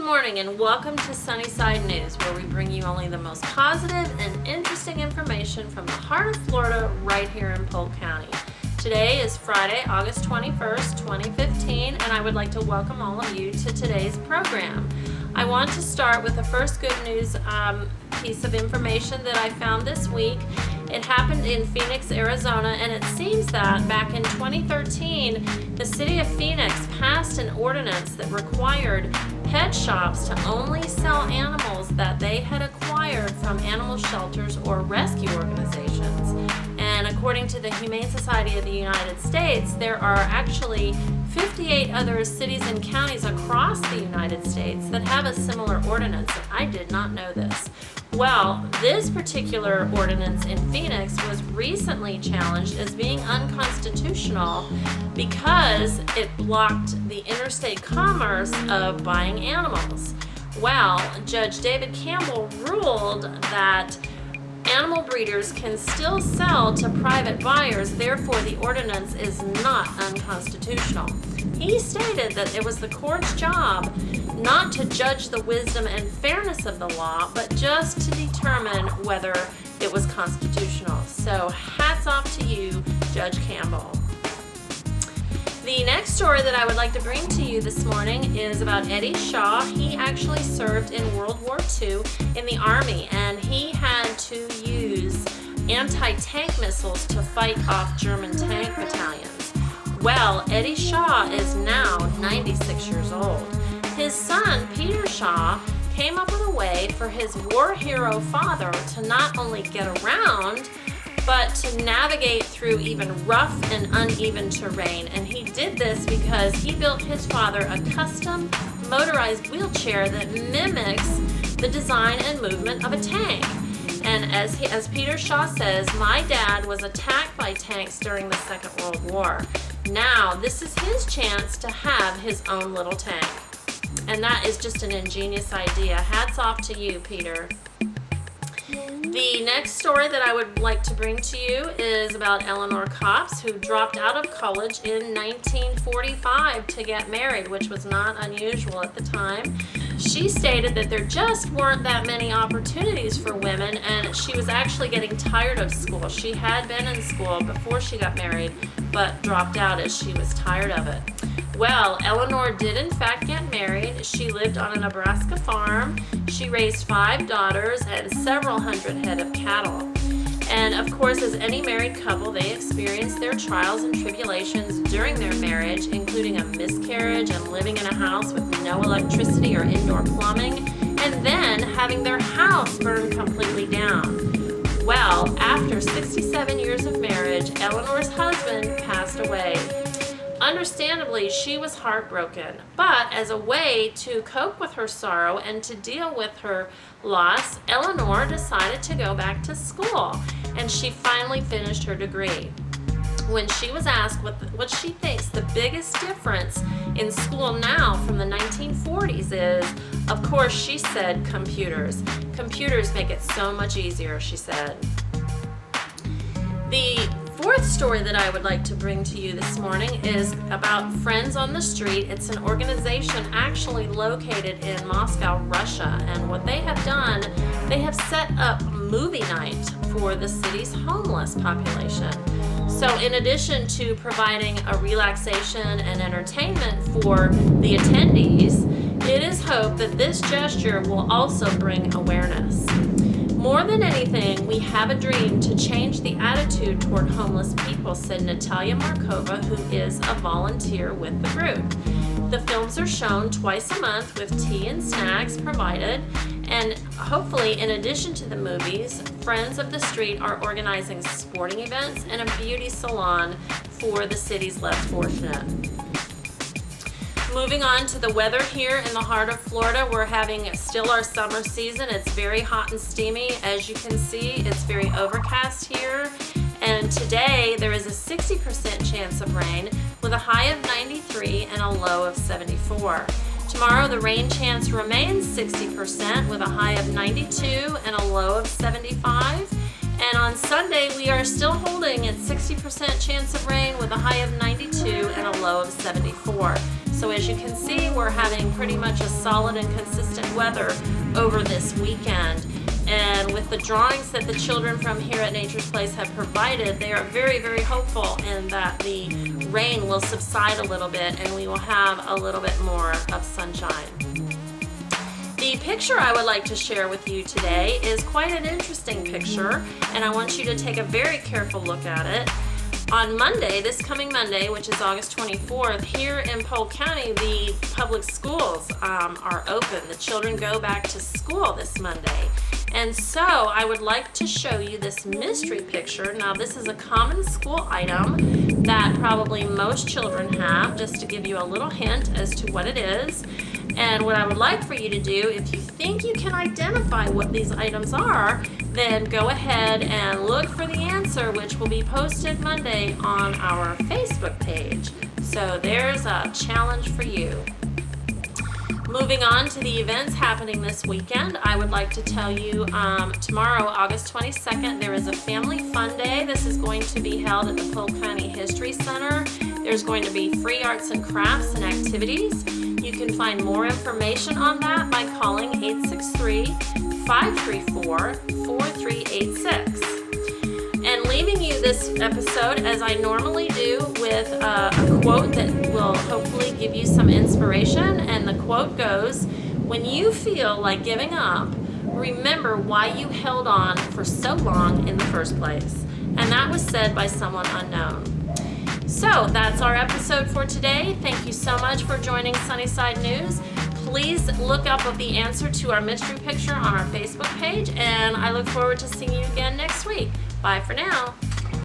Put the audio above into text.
morning and welcome to Sunnyside News, where we bring you only the most positive and interesting information from the heart of Florida right here in Polk County. Today is Friday, August 21st, 2015, and I would like to welcome all of you to today's program. I want to start with the first good news piece of information that I found this week. It happened in Phoenix, Arizona, and it seems that back in 2013, the city of Phoenix passed an ordinance that required pet shops to only sell animals that they had acquired from animal shelters or rescue organizations. And according to the Humane Society of the United States, there are actually 58 other cities and counties across the United States that have a similar ordinance, and I did not know this. Well, this particular ordinance in Phoenix was recently challenged as being unconstitutional because it blocked the interstate commerce of buying animals. Well, Judge David Campbell ruled that animal breeders can still sell to private buyers, therefore the ordinance is not unconstitutional. He stated that it was the court's job not to judge the wisdom and fairness of the law, but just to determine whether it was constitutional. So hats off to you, Judge Campbell. The next story that I would like to bring to you this morning is about Eddy Shah. He actually served in World War II in the Army, and he had to use anti-tank missiles to fight off German tank battalions. Well, Eddy Shah is now 96 years old. His son, Peter Shah, came up with a way for his war hero father to not only get around, but to navigate through even rough and uneven terrain. And he did this because he built his father a custom motorized wheelchair that mimics the design and movement of a tank. And as Peter Shah says, my dad was attacked by tanks during the Second World War. Now, this is his chance to have his own little tank. And that is just an ingenious idea. Hats off to you, Peter. The next story that I would like to bring to you is about Eleanor Cops, who dropped out of college in 1945 to get married, which was not unusual at the time. She stated that there just weren't that many opportunities for women, and she was actually getting tired of school. She had been in school before she got married, but dropped out as she was tired of it. Well, Eleanor did in fact get married. She lived on a Nebraska farm. She raised 5 daughters and several hundred head of cattle. And of course, as any married couple, they experienced their trials and tribulations during their marriage, including a miscarriage and living in a house with no electricity or indoor plumbing, and then having their house burned completely down. Well, after 67 years of marriage, Eleanor's husband passed away. Understandably, she was heartbroken, but as a way to cope with her sorrow and to deal with her loss, Eleanor decided to go back to school, and she finally finished her degree. When she was asked what she thinks the biggest difference in school now from the 1940s is, of course, she said computers. Computers make it so much easier, she said. The fourth story that I would like to bring to you this morning is about Friends on the Street. It's an organization actually located in Moscow, Russia, and what they have done, they have set up movie night for the city's homeless population. So in addition to providing a relaxation and entertainment for the attendees, it is hoped that this gesture will also bring awareness. More than anything, we have a dream to change the attitude toward homeless people, said Natalia Markova, who is a volunteer with the group. The films are shown twice a month with tea and snacks provided, and hopefully, in addition to the movies, Friends of the Street are organizing sporting events and a beauty salon for the city's less fortunate. Moving on to the weather here in the heart of Florida, we're having still our summer season. It's very hot and steamy. As you can see, it's very overcast here. And today there is a 60% chance of rain with a high of 93 and a low of 74. Tomorrow the rain chance remains 60% with a high of 92 and a low of 75. And on Sunday, we are still holding at 60% chance of rain with a high of 92 and a low of 74. So as you can see, we're having pretty much a solid and consistent weather over this weekend. And with the drawings that the children from here at Nature's Place have provided, they are very, very hopeful in that the rain will subside a little bit and we will have a little bit more of sunshine. The picture I would like to share with you today is quite an interesting picture, and I want you to take a very careful look at it. On Monday, this coming Monday, which is August 24th, here in Polk County, the public schools are open. The children go back to school this Monday. And so I would like to show you this mystery picture. Now, this is a common school item that probably most children have, just to give you a little hint as to what it is. And what I would like for you to do, if you think you can identify what these items are, then go ahead and look for the answer, which will be posted Monday on our Facebook page. So there's a challenge for you. Moving on to the events happening this weekend, I would like to tell you tomorrow, August 22nd, there is a Family Fun Day. This is going to be held at the Polk County History Center. There's going to be free arts and crafts and activities. You can find more information on that by calling 863-534-4386. And leaving you this episode, as I normally do, with a quote that will hopefully give you some inspiration. And the quote goes, "When you feel like giving up, remember why you held on for so long in the first place." And that was said by someone unknown. So that's our episode for today. Thank you so much for joining Sunnyside News. Please look up the answer to our mystery picture on our Facebook page, and I look forward to seeing you again next week. Bye for now.